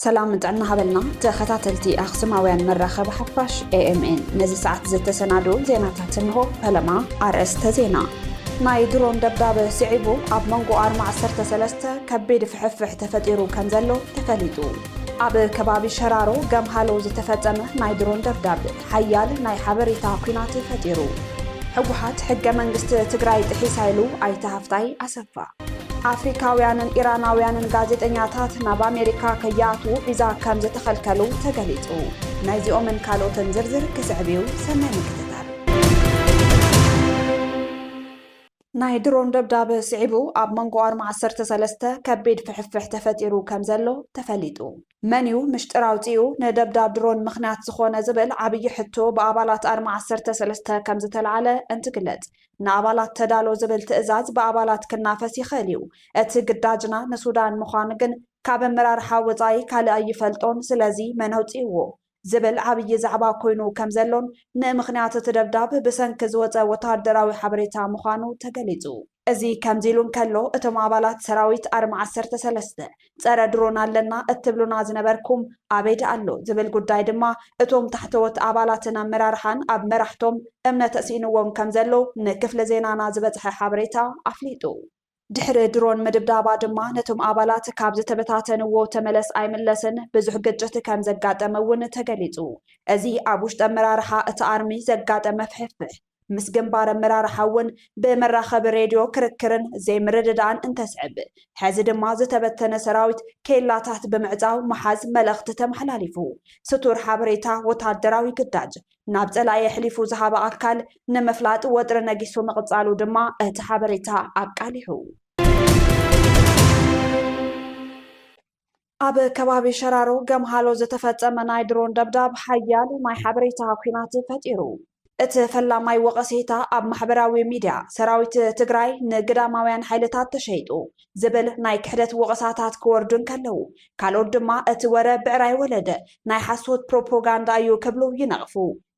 سلام متعنا هبلنا تخاتلتي أخسماويان مرخب حفاش AMN نزي ساعة زت سنادو زينا تحتنهو فلما أرست زينا ناي درون دبداب سعيبو أب منغو أرمع سرت سلسة كبيد فحفح تفتيرو كنزلو تفليدو أب كبابي شرارو قام هالو زتفتمه ناي درون دبداب حيال ناي حبري تاقينات فتيرو حقوحات حق منغست تقراي تحيسايلو أي تهفتاي أسفا أفريقاويانن إيراناويانن ጋዜጠኛታት ናብ ኣሜሪካ ከያቱ ቪዛ ከም ዝተኸልከሉ ተገሊጹ ናይዚኦምን ካልኦትን ዝርዝር ክስዕብዩ ሰናይ ምክትታል ናይ ድሮን ደብዳበ ስዒቡ ኣብ መንጎ 43 ከቢድ ፍሕፍሕ ተፈጢሩ ከም ዘሎ ተፈሊጡ መንዩ ምሽጥር ኣውፂኡ ንደብዳብ ድሮን ምኽንያት ዝኾነ ዝብል ዓብይ ሕቶ ብኣባላት 43 ከም ዝተለዓለ እንትግለጽ ንኣባላት ተዳሎ ዝብል ትእዛዝ ብኣባላት ክናፈስ ይኽእል እዩ እቲ ግዳጅና ንሱዳን ምዃኑ ግን ካብ ኣመራርሓ ወጻኢ ካልእ ኣይፈልጦን ስለዚ መን ኣውፂእዎ ዝብል ዓብይ ዛዕባ ኮይኑ ከም ዘሎን ንምኽንያት እቲ ደብዳብ ብሰንኪ ዝወፀ ወታደራዊ ሓበሬታ ምዃኑ ተገሊጹ እዚ ከምዚሉን ከሎ እቶም ኣባላት ሰራዊት 43 ፀረ ድሮን ኣለና እትብሉና ዝነበርኩም ኣበይዳ ኣሎ ዝብል ጉዳይ ድማ እቶም ታሕተወት ኣባላትን ኣመራርሓን ኣብ መራሕቶም እምነት ኣሲንዎም ከም ዘሎ ንክፍለ ዜናና ዝበፅሐ ሓበሬታ ኣፍሊጡ ድሕሪ ድሮን ምድብዳባ ድማ ነቶም ኣባላት ካብ ዝተበታተንዎ ተመለስ ኣይምለስን ብዙሕ ግጭት ከም ዘጋጠመ እውን ተገሊጹ እዚ ኣብ ውሽጢ ኣመራርሓ እቲ ኣርሚ ዘጋጠመ ፍሕፍሕ ምስ ግንባር ኣመራርሓ እውን ብመራኸቢ ሬድዮ ክርክርን ዘይምርድዳእን እንተስዕብ ሕዚ ድማ ዝተበተነ ሰራዊት ኬላታት ብምዕፃው መሓዝ መልእኽቲ ተመሓላሊፉ ስቱር ሓበሬታ ወታደራዊ ግዳጅ ናብ ፀላኢ ኣሕሊፉ ዝሃበ ኣካል ንምፍላጥ ወጥሪ ነጊሱ ምቕፃሉ ድማ እቲ ሓበሬታ ኣቃሊሑ ኣብ ከባቢ ሸራሮ ገምሃሎ ዝተፈጸመ ናይ ድሮን ደብዳብ ሓያል ናይ ሓበሬታ ኩናት ፈጢሩ እቲ ፈላማይ ወቐሴታ ኣብ ማሕበራዊ ሚድያ ሰራዊት ትግራይ ንግዳማውያን ሓይልታት ተሸይጡ ዝብል ናይ ክሕደት ወቐሳታት ክወርዱን ከለዉ ካልኦት ድማ እቲ ወረ ብዕራይ ወለደ ናይ ሓሶት ፕሮፓጋንዳ እዩ ክብሉ ይነቕፉ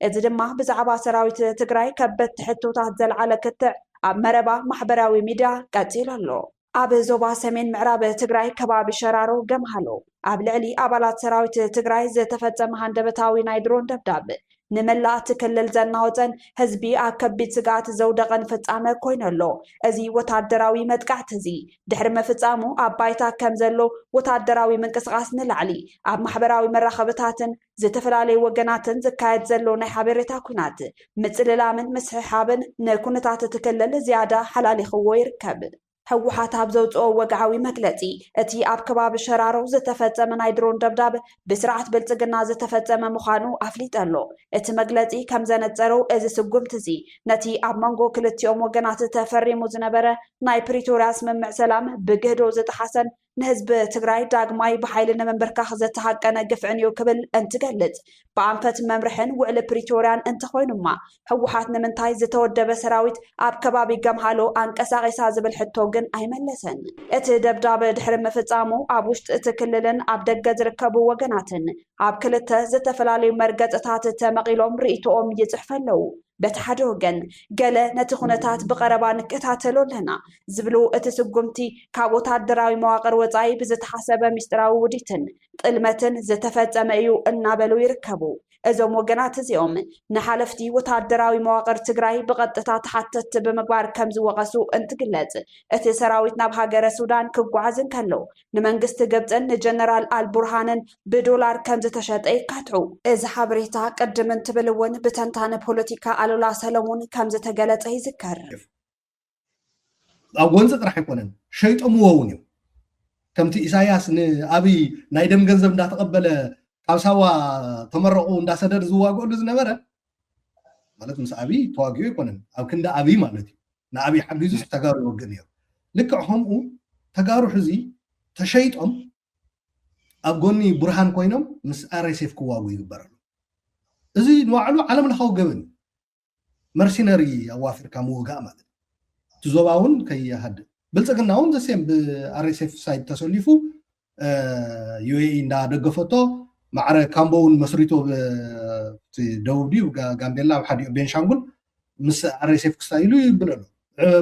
እዚ ድማ ብዛዕባ ሰራዊት ትግራይ ከበድቲ ሕቶታት ዘለዓለ ክትዕ ኣብ መረባ ማሕበራዊ ሚድያ ቀፂሉ ኣሎ ኣብ ዞባ ሰሜን ምዕራብ ትግራይ ከባቢ ሸራሮ ገምሃሎ ኣብ ልዕሊ ኣባላት ሰራዊት ትግራይ ዝተፈጸመ ሃንደበታዊ ናይ ድሮን ደብዳብ ንመላእ ክልል ዘናወፀን ህዝቢ ኣብ ከቢድ ስጋት ዘውደቐን ፍጻመ ኮይኑ ኣሎ እዚ ወታደራዊ መጥቃዕቲ እዚ ድሕሪ ምፍጻሙ ኣብ ባይታ ከም ዘሎ ወታደራዊ ምንቅስቓስ ንላዕሊ ኣብ ማሕበራዊ መራኸብታትን ዝተፈላለዩ ወገናትን ዝካየድ ዘሎ ናይ ሓበሬታ ኩናት ምፅልላምን ምስሕሓብን ንኩነታት እቲ ክልል ዝያዳ ሓላሊኽዎ ይርከብ ሕወሓት ኣብ ዘውፅኦ ወግዓዊ መግለፂ እቲ ኣብ ከባቢ ሸራሮ ዝተፈጸመ ናይ ድሮን ደብዳብ ብስርዓት ብልጽግና ዝተፈጸመ ምዃኑ ኣፍሊጡ ኣሎ እቲ መግለፂ ከም ዘነፀሮ እዚ ስጉምቲ እዚ ነቲ ኣብ መንጎ ክልቲኦም ወገናት ተፈሪሙ ዝነበረ ናይ ፕሪቶርያ ስምምዕ ሰላም ብግህዶ ዝጠሓሰን ንህዝቢ ትግራይ ዳግማይ ብሓይሊ ንምንብርካኽ ዘተሃቀነ ግፍዕን እዩ ክብል እንትገልጽ ብኣንፈት መምርሕን ውዕሊ ፕሪቶርያን እንተኾይኑማ ሕወሓት ንምንታይ ዝተወደበ ሰራዊት ኣብ ከባቢ ገምሃሎ ኣንቀሳቒሳ ዝብል ሕቶ ግን ኣይመለሰን እቲ ደብዳበ ድሕሪ ምፍጻሙ ኣብ ውሽጢ እቲ ክልልን ኣብ ደገ ዝርከቡ ወገናትን ኣብ ክልተ ዝተፈላለዩ መርገፅታት ተመቒሎም ርእይቶኦም ይፅሕፉ ኣለዉ በቲ ሓደ ወገን ገለ ነቲ ኩነታት ብቐረባ ንከታተሎ ኣለና ዝብሉ እቲ ስጉምቲ ካብ ወታደራዊ መዋቕር ወፃኢ ብዝተሓሰበ ምስጢራዊ ውዲትን ጥልመትን ዝተፈጸመ እዩ እናበሉ ይርከቡ እዞም ወገናት እዚኦም ንሓለፍቲ ወታደራዊ መዋቕር ትግራይ ብቐጥታ ተሓተት ብምግባር ከም ዝወቐሱ እንትግለጽ እቲ ሰራዊት ናብ ሃገረ ሱዳን ክጓዓዝ እንከሎ ንመንግስቲ ግብፅን ንጀነራል ኣልቡርሃንን ብዶላር ከም ዝተሸጠ ይካትዑ እዚ ሓበሬታ ቅድም እንትብል እውን ብተንታነ ፖለቲካ ኣሉላ ሰለሞን ከም ዝተገለጸ ይዝከር ኣብ ወንዝ ጥራሕ ኣይኮነን ሸይጦምዎ እውን እዩ ከምቲ ኢሳያስ ንኣብይ ናይ ደም ገንዘብ እንዳተቐበለ ኣብ ሳዋ ተመረቑ እንዳሰደድ ዝዋግዕሉ ዝነበረ ማለት ምስ ኣብይ ተዋጊኡ ኣይኮነን ኣብ ክንዲ ኣብይ ማለት እዩ ንኣብይ ሓጊዙ ተጋሩ ይወግን እዮም ልክዕ ከምኡ ተጋሩ ሕዚ ተሸይጦም ኣብ ጎኒ ቡርሃን ኮይኖም ምስ RSF ክዋጉ ይግበረሉ እዚ ንባዕሉ ዓለም ለኻዊ ገበን መርሲነሪ ኣብ ኣፍሪካ ምውጋእ ማለት እቲ ዞባ እውን ከይሃድእ ብልፅግና እውን ዘሴም ብRSF ሳይድ ተሰሊፉ UAE እንዳደገፈቶ ማዕረ ካምቦውን መስሪቶ ደቡብ ድዩ ጋምቤላ ኣብ ሓዲኡ ቤንሻንጉል ምስ RSF ክስታይሉ ይብል ኣሎ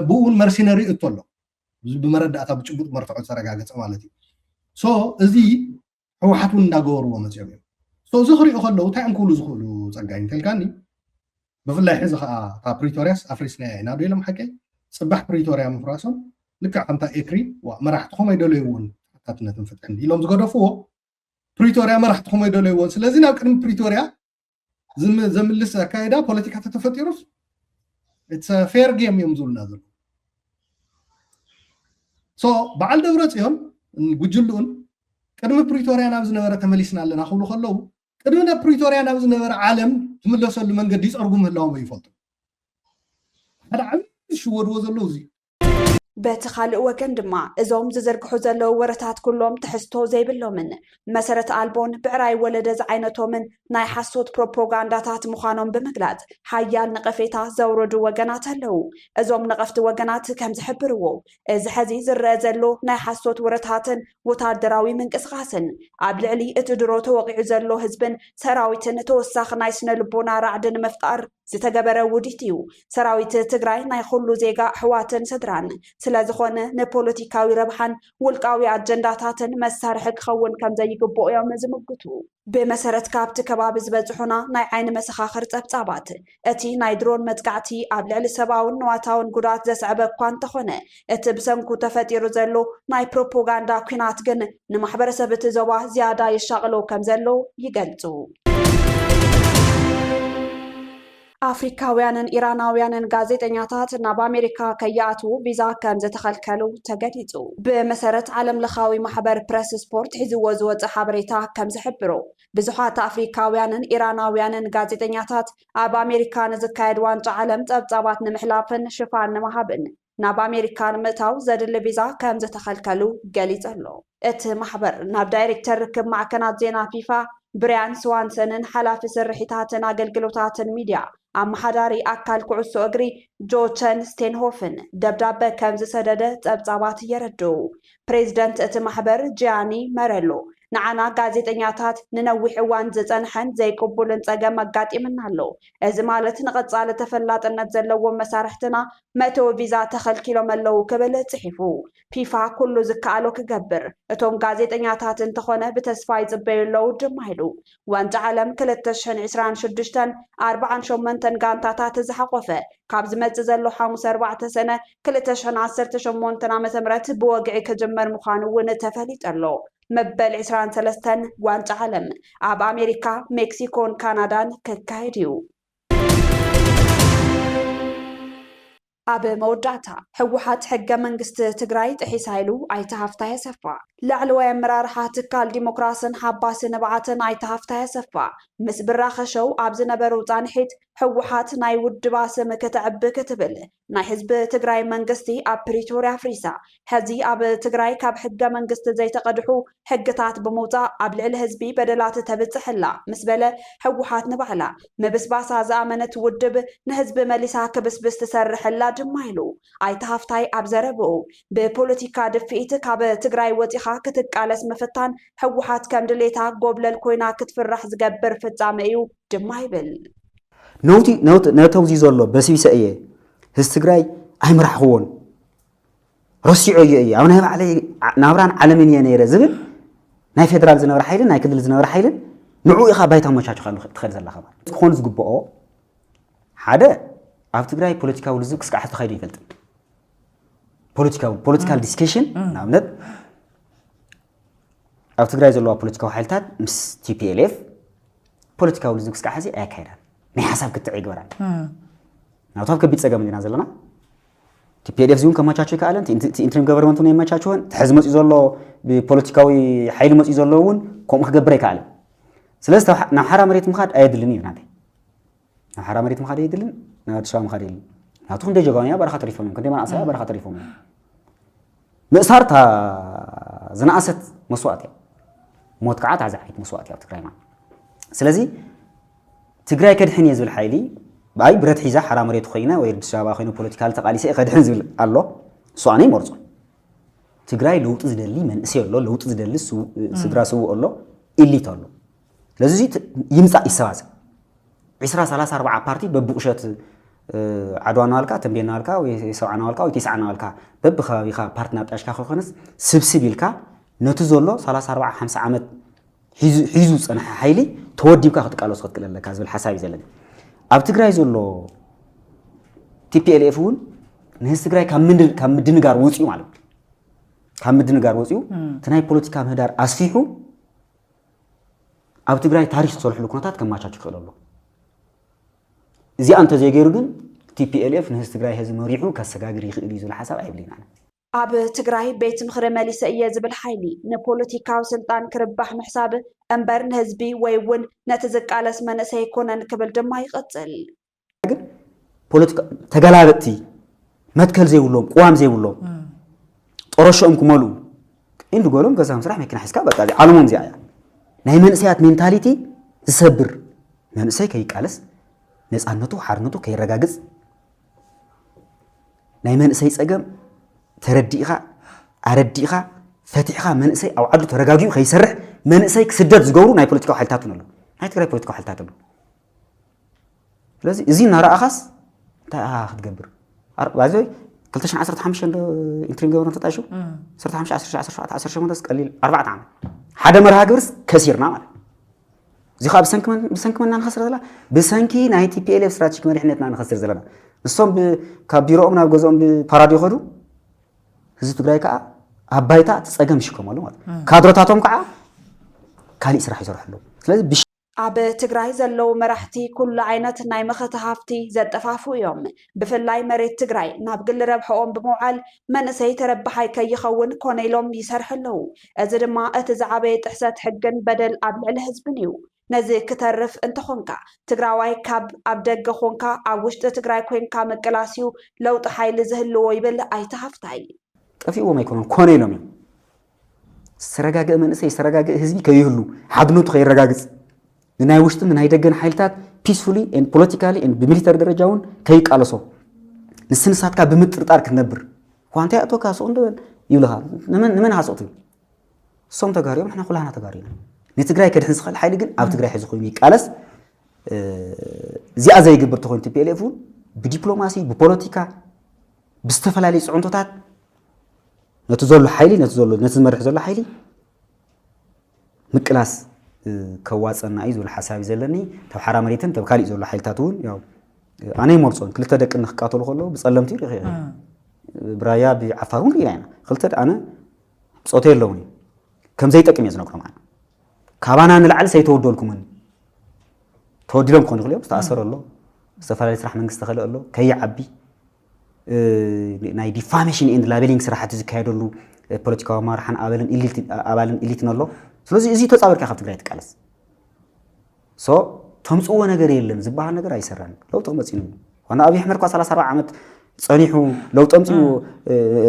ብኡውን መርሲነሪ እቶ ኣሎ ብመረዳእታ ብጭቡጥ መርትዖ ተረጋገፀ ማለት እዩ ሶ እዚ ሕወሓቱን እንዳገበርዎ መፅኦም እዮም ሶ ዝኽሪኦ ከለዉ እንታይ እዮም ክብሉ ዝኽእሉ ፀጋይ እንተልካኒ ብፍላይ ሕዚ ከዓ ካብ ፕሪቶርያስ ኣፍሪስናያ ኢና ዶ ኢሎም ሓቀይ ፅባሕ ፕሪቶርያ ምፍራሶም ልክዕ ከምታ ኤክሪ መራሕትኹም ኣይደለይዎን ሓታትነት ንፍትሕን ኢሎም ዝገደፍዎ ፕሪቶርያ መራሕትኹም ኣይደለይዎን ስለዚ ናብ ቅድሚ ፕሪቶርያ ዘምልስ ኣካይዳ ፖለቲካ ተተፈጢሩስ ኢትስ ፌር ጌም እዮም ዝብሉና ዘሎ ሶ በዓል ደብረ ፅዮን ጉጅሉን ቅድሚ ፕሪቶርያ ናብ ዝነበረ ተመሊስና ኣለና ክብሉ ከለዉ ቅድሚ ናብ ፕሪቶርያ ናብ ዝነበረ ዓለም ትምለሰሉ መንገዲ ይፀርጉ ምህላዎም ኣይፈልጡ ሓደ ዓብዪ ዝሽወድዎ ዘለዉ እዚ በቲ ካልእ ወገን ድማ እዞም ዝዝርግሑ ዘለዉ ወረታት ኩሎም ትሕዝቶ ዘይብሎምን መሰረት ኣልቦን ብዕራይ ወለደ ዝዓይነቶምን ናይ ሓሶት ፕሮፓጋንዳታት ምዃኖም ብምግላጽ ሓያል ነቐፌታ ዘውረዱ ወገናት ኣለዉ እዞም ነቐፍቲ ወገናት ከም ዝሕብርዎ እዚ ሕዚ ዝረአ ዘሎ ናይ ሓሶት ወረታትን ወታደራዊ ምንቅስቓስን ኣብ ልዕሊ እቲ ድሮ ተወቂዑ ዘሎ ህዝብን ሰራዊትን ተወሳኺ ናይ ስነ ልቦና ራዕዲ ንምፍጣር ዝተገበረ ውዲት እዩ ሰራዊት ትግራይ ናይ ኩሉ ዜጋ ኣሕዋትን ስድራን ስለዝኾነ ንፖለቲካዊ ረብሓን ውልቃዊ ኣጀንዳታትን መሳርሒ ክኸውን ከም ዘይግብኦ እዮም ዝምግቱ ብመሰረት ካብቲ ከባቢ ዝበፅሑና ናይ ዓይኒ መሰኻኽር ፀብፃባት እቲ ናይ ድሮን መጥቃዕቲ ኣብ ልዕሊ ሰብኣውን ንዋታውን ጉዳት ዘስዕበ እኳ እንተኾነ እቲ ብሰንኩ ተፈጢሩ ዘሎ ናይ ፕሮፓጋንዳ ኩናት ግን ንማሕበረሰብ እቲ ዞባ ዝያዳ ይሻቕሎ ከም ዘሎ ይገልጹ ኣፍሪካውያንን ኢራናውያንን ጋዜጠኛታት ናብ ኣሜሪካ ከይኣትዉ ቪዛ ከም ዝተኸልከሉ ተገሊጹ ብመሰረት ዓለም ለኻዊ ማሕበር ፕረስ ስፖርት ሒዝዎ ዝወፅእ ሓበሬታ ከም ዝሕብሮ ብዙሓት ኣፍሪካውያንን ኢራናውያንን ጋዜጠኛታት ኣብ ኣሜሪካ ንዝካየድ ዋንጫ ዓለም ፀብፃባት ንምሕላፍን ሽፋን ንምሃብን ናብ ኣሜሪካ ንምእታው ዘድሊ ቪዛ ከም ዝተኸልከሉ ገሊጹ ኣሎ እቲ ማሕበር ናብ ዳይሬክተር ርክብ ማዕከናት ዜና ፊፋ ብሪያን ስዋንሰንን ሓላፊ ስርሒታትን ኣገልግሎታትን ሚድያ ኣመሓዳሪ ኣካል ኩዕሶ እግሪ ጆቸን ስቴንሆፍን ደብዳቤ ከም ዝሰደደ ፀብፃባት የረድኡ ፕሬዚደንት እቲ ማሕበር ጂያኒ መረሎ ንዓና ጋዜጠኛታት ንነዊሕ እዋን ዝፀንሐን ዘይቅቡልን ፀገም ኣጋጢምና ኣሎ እዚ ማለት ንቐፃሊ ተፈላጥነት ዘለዎም መሳርሕትና መእተዊ ቪዛ ተኸልኪሎም ኣለዉ ክብል ፅሒፉ ፊፋ ኩሉ ዝከኣሎ ክገብር እቶም ጋዜጠኛታት እንተኾነ ብተስፋ ይፅበዩ ኣለዉ ድማ ኢሉ ዋንጫ ዓለም 2026 48 ጋንታታት ዝሓቆፈ ካብ ዝመፅእ ዘሎ 4 ሰነ 2018 ዓ.ም ብወግዒ ክጅመር ምዃኑ እውን ተፈሊጡ ኣሎ መበል 23 ዋንጫ ዓለም ኣብ ኣሜሪካ ሜክሲኮን ካናዳን ክካየድ እዩ ኣብ መወዳእታ ሕወሓት ሕገ መንግስቲ ትግራይ ጥሒሳ ኢሉ ኣይተ ሃፍታይ ኣሰፋ ላዕለዋይ ኣመራርሓ ትካል ዲሞክራስን ሓባሲ ንብዓትን ኣይተ ሃፍታይ ኣሰፋ ምስ ብራኸሸው ኣብ ዝነበሩ ፃንሒት ሕወሓት ናይ ውድባ ስም ክትዕቢ ክትብል ናይ ህዝቢ ትግራይ መንግስቲ ኣብ ፕሪቶርያ ፍሪሳ ሕዚ ኣብ ትግራይ ካብ ሕገ መንግስቲ ዘይተቐድሑ ሕግታት ብምውፃእ ኣብ ልዕሊ ህዝቢ በደላት ተብፅሕላ ምስ በለ ሕወሓት ንባዕላ ምብስባሳ ዝኣመነት ውድብ ንህዝቢ መሊሳ ክብስብስ ትሰርሕላ ድማ ኢሉ ኣይተ ሃፍታይ ኣብ ዘረብኡ ብፖለቲካ ድፍኢት ካብ ትግራይ ወፂኻ ክትቃለስ ምፍታን ሕወሓት ከም ድሌታ ጎብለል ኮይና ክትፍራሕ ዝገብር ፍጻመ እዩ ድማ ይብል ነውቲ ዘሎ በሲቢሰ እየ ህዝቢ ትግራይ ኣይምራሕኽዎን ረሲዑ እየ ኣብ ናይ ባዕለይ ናብራን ዓለምን እየ ነይረ ዝብል ናይ ፌደራል ዝነበረ ሓይልን ናይ ክልል ዝነበረ ሓይልን ንዑ ኢኻ ባይታ መቻቹ ትኸይድ ዘለኻ ክኾን ዝግብኦ ሓደ ኣብ ትግራይ ፖለቲካዊ ልዝብ ክስካዕ ተኸይዱ ይፈልጥ ፖለቲካል ዲስከሽን ንኣብነት ኣብ ትግራይ ዘለዋ ፖለቲካዊ ሓይልታት ምስ ቲፒኤልኤፍ ፖለቲካዊ ልዝብ ክስካዕ ሕዚ ኣያካይዳን ናይ ሓሳብ ክትዕ ይግበራል ናብቶም ከቢድ ፀገም ኢና ዘለና ቲፒኤልኤፍ ዚውን ከመቻቹ ይከኣለን ኢንትሪም ገቨርንመንት እውን የመቻችወን ትሕዚ መፅኡ ዘሎ ብፖለቲካዊ ሓይሊ መፅኡ ዘሎ እውን ከምኡ ክገብር ኣይከኣለን ስለዚ ናብ ሓራ መሬት ምኻድ ኣየድልን እዩ ናተይ ናብ ሓራ መሬት ምኻድ ኣየድልን ናብ ኣዲስ ኣበባ ምኻድ የድልን ናቱ ክንደይ ጀጋንያ በረኻ ተሪፎም እዮም ክንደይ መናእሰያ በረኻ ተሪፎም እዮም ምእሳርታ ዝነኣሰት መስዋእት እያ ሞት ከዓ ታዝዓይት መስዋእት እያ ኣብ ትግራይ ማለት ስለዚ ትግራይ ከድሕን እየ ዝብል ሓይሊ ባይ ብረት ሒዛ ሓራ መሬት ኮይነ ወይ ኣዲስ ኣበባ ኮይኑ ፖለቲካል ተቃሊሰ ከድሕን ዝብል ኣሎ እሱ ኣነ ይመርፆ ትግራይ ለውጢ ዝደሊ መንእሰይ ኣሎ ለውጢ ዝደሊ ስድራ ሰው ኣሎ ኢሊት ኣሎ ስለዚ ይምፃእ ይሰባሰብ 20-30-40 ፓርቲ በብቁሸት ዓድዋ ናልካ ተንቤን ናልካ ወይ ሰብዓ ናልካ ወይ ቲስዓ ናልካ በብኸባቢኻ ፓርቲ ናጣሽካ ኮይነስ ስብስብ ኢልካ ነቲ ዘሎ 30-40-50 ዓመት ሒዙ ፀንሐ ሓይሊ ተወዲብካ ክትቃለሶ ክትክእል ኣለካ ዝብል ሓሳብ እዩ ዘለኒ ኣብ ትግራይ ዘሎ TPLF እውን ንህዝቢ ትግራይ ካብ ምድንጋር ወፂኡ ማለት ካብ ምድንጋር ወፂኡ እቲ ናይ ፖለቲካ ምህዳር ኣስፊሑ ኣብ ትግራይ ታሪክ ዝሰርሕሉ ኩነታት ከማቻች ይኽእል ኣሎ እዚኣ እንተዘይገይሩ ግን TPLF ንህዝቢ ትግራይ ህዝቢ መሪሑ ከሰጋግር ይኽእል እዩ ዝብል ሓሳብ ኣይብለና ኣብ ትግራይ ቤት ምክሪ መሊሰ እየ ዝብል ሓይሊ ንፖለቲካዊ ስልጣን ክርባሕ ምሕሳብ እምበር ንህዝቢ ወይ እውን ነቲ ዝቃለስ መንእሰይ ይኮነን ክብል ድማ ይቐፅል ግን ፖለቲካ ተገላበጥቲ መትከል ዘይብሎም ቅዋም ዘይብሎም ጦረሾም ክመልኡ እንድጎሎም ገዛ ምስራሕ መኪና ሒዝካ በቃ ዓለሞም እዚኣ እያ ናይ መንእሰያት ሜንታሊቲ ዝሰብር መንእሰይ ከይቃለስ ነፃነቱ ሓርነቱ ከይረጋግፅ ናይ መንእሰይ ፀገም ተረዲእኻ ኣረዲእኻ ፈቲሕኻ መንእሰይ ኣብ ዓዱ ተረጋጊኡ ከይሰርሕ መንእሰይ ክስደድ ዝገብሩ ናይ ፖለቲካዊ ሓይልታት ኣሎ ናይ ትግራይ ፖለቲካዊ ሓይልታት ኣሎ ስለዚ እዚ እናረኣኻስ እንታይ ክትገብር ባይዘይ 2015 ኢንትሪም ገበርና ተጣይሹ 15 17 18 ቀሊል 4 ዓመት ሓደ መርሃ ግብርስ ከሲርና ማለት እዚ ካብ ብሰንኪ መና ንኸስር ዘላ ብሰንኪ ናይ TPLF ስትራቴጂክ መሪሕነትና ንኸስር ዘለና ንሶም ካብ ቢሮኦም ናብ ገዝኦም ብፓራድ ይኸዱ ህዝቢ ትግራይ ከዓ ኣብ ባይታ ተፀገም ይሽከመሉ ማለት ካድሮታቶም ከዓ ካሊእ ስራሕ ይሰርሑ ኣለዉ ስለዚ ኣብ ትግራይ ዘለው መራሕቲ ኩሉ ዓይነት ናይ መኸተ ሃፍቲ ዘጠፋፉ እዮም ብፍላይ መሬት ትግራይ ናብ ግሊ ረብሕኦም ብምውዓል መንእሰይ ተረባሓይ ከይኸውን ኮነ ኢሎም ይሰርሑ ኣለዉ እዚ ድማ እቲ ዝዓበየ ጥሕሰት ሕግን በደል ኣብ ልዕሊ ህዝብን እዩ ነዚ ክተርፍ እንተኾንካ ትግራዋይ ካብ ኣብ ደገ ኾንካ ኣብ ውሽጢ ትግራይ ኮንካ መቀላስዩ ለውጢ ሓይሊ ዝህልዎ ይብል ኣይተሃፍታይ ጠፊእዎም ኣይኮኑን ኮነ ኢሎም እዮም ዝተረጋግአ መንእሰይ ዝተረጋግአ ህዝቢ ከይህሉ ሓድነቱ ከይረጋግፅ ንናይ ውሽጥን ናይ ደገን ሓይልታት ፒስፉሊ ኤንድ ፖለቲካሊ ኤንድ ብሚሊተሪ ደረጃ እውን ከይቃለሶ ንስንሳትካ ብምጥርጣር ክትነብር ዋንታይ ኣቶካ ሱቕ እንደበል ይብልኻ ንመን ሃሶት እዩ እሶም ተጋሪዮም ንሕና ኩላና ተጋሪና ንትግራይ ከድሕን ዝኽእል ሓይሊ ግን ኣብ ትግራይ ሒዙ ኮይኑ ይቃለስ እዚኣ ዘይግብር ተኮይኑ TPLF እውን ብዲፕሎማሲ ብፖለቲካ ብዝተፈላለዩ ፅዕንቶታት ነቲ ዘሎ ሓይሊ ነቲ ዝመርሕ ዘሎ ሓይሊ ምቅላስ ከዋፀና እዩ ዝብል ሓሳብ ዘለኒ ተብ ሓራ መሬትን ተብ ካሊእ ዘሎ ሓይልታት እውን ያው ኣነ ይመርፆን ክልተ ደቂ ንኽቃተሉ ከለዉ ብፀለምቲ ርኢኸ ብራያ ብዓፋር እውን ርኢና ኢና ክልተ ኣነ ፆተ የለውን ከም ዘይጠቅም እየ ዝነግሮም ኣነ ካባና ንላዕሊ ሰይተወደልኩምን ተወዲሎም ክኾኑ ይኽእሉ እዮም ዝተኣሰሩ ኣሎ ዝተፈላለዩ ስራሕ መንግስቲ ተኸልእ ኣሎ ከይዓቢ ናይ ዲፋሜሽን ኤንድ ላቤሊንግ ስራሕቲ ዝካየደሉ ፖለቲካዊ ኣመራርሓን ኣባልን ኢሊትን ኣሎ ስለዚ እዚ ተፃወርካ ካብ ትግራይ ትቃለስ ሶ ተምፅዎ ነገር የለን ዝበሃል ነገር ኣይሰራን ለውጥ መፂኑ ዋና ኣብይ ኣሕመድ ኳ 34 ዓመት ፀኒሑ ለውጥ ኣምፅኡ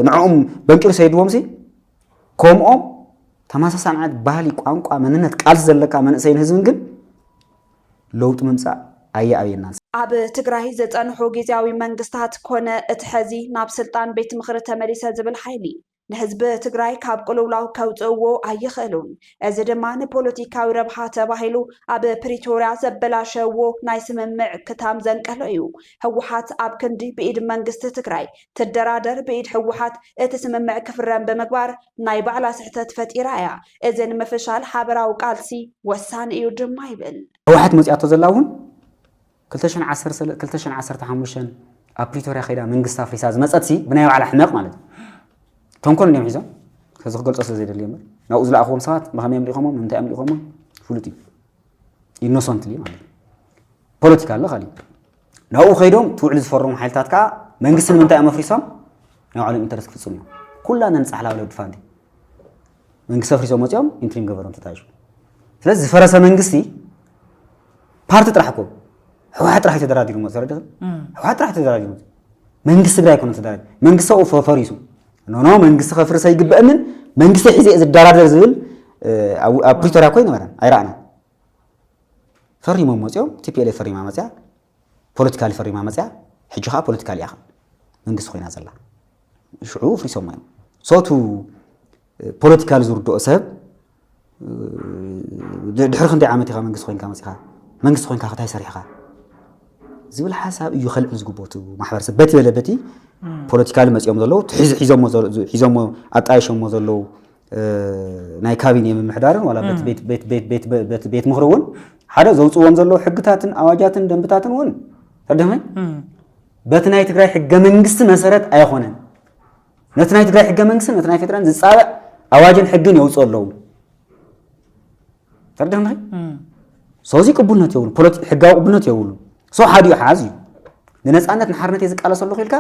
ንዕኦም በንቂሩ ሰይድዎም ከምኦም ተመሳሳሊ ዓይነት ባህሊ ቋንቋ መንነት ቃልሲ ዘለካ መንእሰይን ህዝብን ግን ለውጥ ምምፃእ ኣየኣብየናን ኣብ ትግራይ ዘፀንሑ ጊዜያዊ መንግስታት ኮነ እቲ ሕዚ ናብ ስልጣን ቤት ምክሪ ተመሊሰ ዝብል ሓይሊ ንህዝቢ ትግራይ ካብ ቅልውላው ከውፅእዎ ኣይኽእሉን እዚ ድማ ንፖለቲካዊ ረብሓ ተባሂሉ ኣብ ፕሪቶርያ ዘበላሸዎ ናይ ስምምዕ ክታም ዘንቀሎ እዩ ህወሓት ኣብ ክንዲ ብኢድ መንግስቲ ትግራይ ትደራደር ብኢድ ህወሓት እቲ ስምምዕ ክፍረም ብምግባር ናይ ባዕላ ስሕተት ፈጢራ እያ እዚ ንምፍሻል ሓበራዊ ቃልሲ ወሳኒ እዩ ድማ ይብል ህወሓት መፅያቶ ዘላ እውን 2015 ኣብ ፕሪቶርያ ኸይዳ መንግስቲ ኣፍሪሳ ዝመፀት ብናይ ባዕላ ሕመቕ ማለት እዩ ተንኮል እንዲኦም ሒዞም ከዚ ክገልፆ ስለ ዘይደልየ እምበር ናብኡ ዝለኣኽዎም ሰባት ብኸመይ ኣምሊኾሞም ንምንታይ ኣምሊኾሞም ፍሉጥ እዩ ኢኖሰንትሊ ማለት እዩ ፖለቲካ ኣሎ ካሊእ ናብኡ ከይዶም ትውዕል ዝፈርሙ ሓይልታት ከዓ መንግስቲ ንምንታይ እዮም ኣፍሪሶም ናይ ባዕሎም ኢንተረስ ክፍፅሙ እዮም ኩላና ንፃሕላ ብለ ድፋንቲ መንግስቲ ኣፍሪሶም መፅኦም ኢንትሪም ገበሮም ተታይሹ ስለዚ ዝፈረሰ መንግስቲ ፓርቲ ጥራሕ እኮ ህወሓት ጥራሕ ተደራዲሩ መፅ ተረድኽን ህወሓት ጥራሕ ተደራዲሩ መንግስቲ ትግራይ ኣይኮነን ተደራዲሩ መንግስቲ ኣብኡ ፈሪሱ ኖ መንግስቲ ከፍርሰ ይግበአንን መንግስቲ ሒዘ ዝደራደር ዝብል ኣብ ፕሪቶርያ ኮይኑ ነበረን ኣይረኣና ፈሪሞም መፅኦም TPLF ፈሪማ መፅያ ፖለቲካሊ ፈሪማ መፅያ ሕጂ ከዓ ፖለቲካሊ ኢኻ መንግስቲ ኮይና ዘላ ሽዑ ፍሪሶም እዮም ሶቱ ፖለቲካሊ ዝርድኦ ሰብ ድሕሪ ክንደይ ዓመት ኢኻ መንግስቲ ኮይንካ መፅኻ መንግስቲ ኮይንካ ከታይ ሰሪሕኻ ዝብል ሓሳብ እዩ ከልዕል ዝግቦቱ ማሕበረሰብ በቲ በለ በቲ ፖለቲካሊ መፅኦም ዘለዉ ሒዞሞ ኣጣይሾሞ ዘለዉ ናይ ካቢኔ ምምሕዳርን ወላ ቤት ምኽሪውን ሓደ ዘውፅዎም ዘለዉ ሕግታትን ኣዋጃትን ደንብታትን እውን ተደመይ በቲ ናይ ትግራይ ሕገ መንግስቲ መሰረት ኣይኾነን ነቲ ናይ ትግራይ ሕገ መንግስቲ ነቲ ናይ ፌደራል ዝፃበዕ ኣዋጅን ሕግን የውፅኡ ኣለዉ ተደመይ ሶዚ ቅቡልነት የብሉ ሕጋዊ ቅቡልነት የብሉ ሶ ሓዲኡ ሓዝ እዩ ንነፃነት ንሓርነት የዝቃለሰ ኣለኹ ኢልካ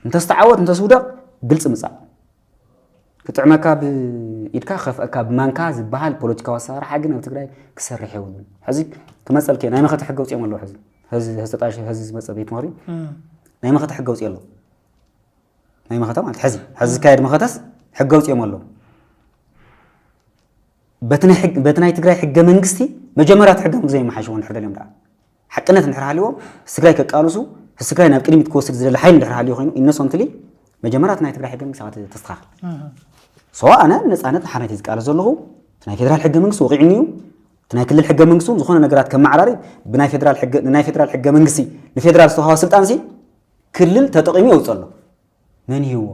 እንተስተዓወት እንተስውደቕ ግልፂ ምፃእ ክጥዕመካ ብኢድካ ከፍአካ ብማንካ ዝበሃል ፖለቲካዊ ኣሰራርሓ ግን ኣብ ትግራይ ክሰርሕ የብሉን ሕዚ ክመፀልከ ናይ መኸተ ሕጊ ኣውፅኦም ኣለዉ ሕዚ ዝመፀ ቤት ምኽሪ ናይ መኸተ ሕጊ ኣውፅኡ ኣለዉ ናይ መኸተ ማለት ሕዚ ዝካየድ መኸተስ ሕጊ ኣውፅኦም ኣለዉ በቲ ናይ ትግራይ ሕገ መንግስቲ መጀመርያ ሕገ መንግስቲ ዘይመሓይሽዎ እንድሕር ደልዮም ደኣ ሓቅነት እንድሕር ሃልይዎ ትግራይ ከቃልሱ ትግራይ ናብ ቅድሚት ክወስድ ዝደለ ሓይል እንድሕር ሃልዩ ኮይኑ ኢነሰንትሊ መጀመርያ ናይ ትግራይ ሕገ መንግስቲ ተስተኻኽል ሶ ኣነ ነፃነት ንሓርነት ዝቃለስ ዘለኹ ናይ ፌደራል ሕገ መንግስቲ ወቂዕኒ እዩ ናይ ክልል ሕገ መንግስቲ ዝኾነ ነገራት ከመዓራሪ ብናይ ፌደራል ሕገ መንግስቲ ንፌደራል ዝተዋሃበ ስልጣን ሲ ክልል ተጠቂሙ የውፅእ ኣሎ መን ይህዎ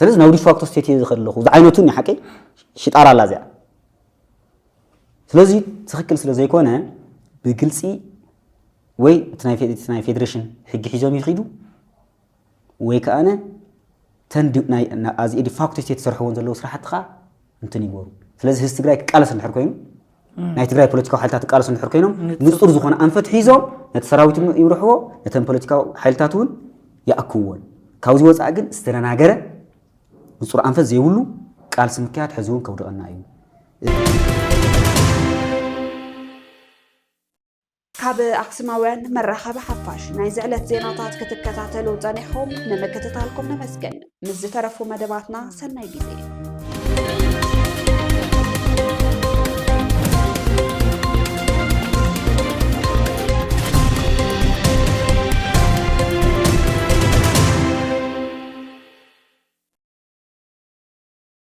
ስለዚ ናብ ዲፋክቶ ስቴት እየ ዝኸድ ኣለኹ ዝዓይነቱን ንሓቂ ሽጣራ ኣላ እዚኣ ስለዚ ትኽክል ስለ ዘይኮነ ብግልፂ ወይ እቲ ናይ ፌደሬሽን ሕጊ ሒዞም ይኽዱ ወይ ከኣነ ኣዝየ ዲፋክቶ ስቴት ዝሰርሕዎን ዘለዉ ስራሕትኻ እንትን ይገሩ ስለዚ ህዝቢ ትግራይ ክቃለስ እንድሕር ኮይኑ ናይ ትግራይ ፖለቲካዊ ሓይልታት ክቃለሱ እንድሕር ኮይኖም ንፁር ዝኾነ ኣንፈት ሒዞም ነቲ ሰራዊት ይምርሕዎ ነተን ፖለቲካዊ ሓይልታት እውን ይኣክብዎን ካብዚ ወፃኢ ግን ዝተነናገረ ንፁር ኣንፈት ዘይብሉ ቃልሲ ምክያድ ሕዚ እውን ከውድቐና እዩ ካብ ኣክሱማውያን መራኸቢ ሓፋሽ ናይ ዝዕለት ዜናታት ክትከታተሉ ፀኒሕኩም ንምክትታልኩም ነመስገን ምስ ዝተረፉ መደባትና ሰናይ ግዜ